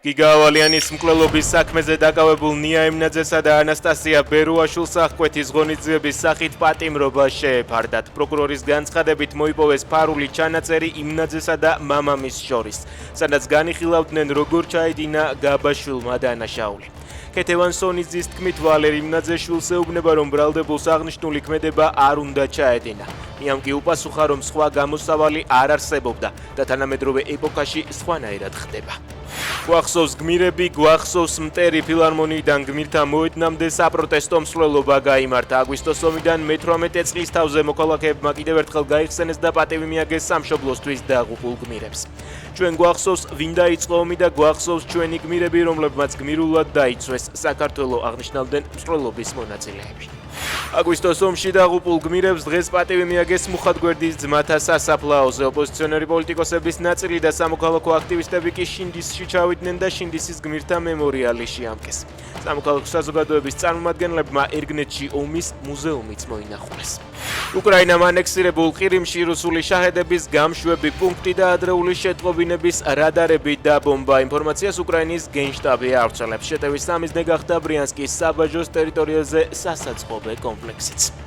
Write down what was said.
გიგავალიანის მკვლელობის საქმეზე დაკავებულ ნია ემნაძესა და ანასტასია ბერუაშვილს აღკვეთის ღონისძიების სახით პატიმრობა შეეფარდათ. პროკურორის განცხადებით მოიპოვეს ფარული ჩანაწერი იმნაძესა და მამამის შორის, სადაც განიხილავდნენ როგორ ჩაედინა გაბაშვილმა დანაშაული. ქეთევანსონის თქმით ვალერი იმნაძეშვილს ეუბნება, რომ ბრალდებულს აღნიშნული ქმედება არ უნდა ჩაედინა. იამ კი უპასუხა, რომ სხვა გამოსავალი არ არსებობდა და თანამედროვე ეპოქაში სხვანაირად ხდება. გვახსოვს გმირები, გვახსოვს მტერი ფილარმონიიდან გმირთა მოედნამდე საპროტესტო მსვლელობა გაიმართა. აგვისტოს ომიდან მე-18 წლის თავზე მოქალაქეებმა კიდევ ერთხელ გაიხსენეს და პატივი მიაგეს სამშობლოსთვის დაღუპულ გმირებს. ჩვენ გვახსოვს ვინ დაიწყო ომი და გვახსოვს ჩვენი გმირები, რომლებმაც გმირულად დაიცვეს. საქართველოს აღნიშნავდნენ მსვლელობის მონაწილეები. აგვისტოს ომში დაღუპულ გმირებს დღეს პატივი მიაგეს მუხათგვერდის ძმათა სასაფლაოზე. ოპოზიციონერი პოლიტიკოსების ნაწილი და სამოქალაქო აქტივისტები კი შინდისში ჩავიდნენ და შინდისის გმირთა მემორიალი შეამკეს. სამოქალაქო საზოგადოების წარმომადგენლებმა ერგნეთში ომის მუზეუმიც მოინახულეს. უკრაინამ ანექსირებულ ყირიმში რუსული შაჰედების გამშვები პუნქტი და ადრეული შეტყობინების რადარები დაბომბა. ინფორმაციას უკრაინის გენშტაბი ავრცელებს. შეტევის სამიზნე გახდა ბრიანსკის საბაჟოს ტერიტორიაზე სასაწყობე კომპლექსიც.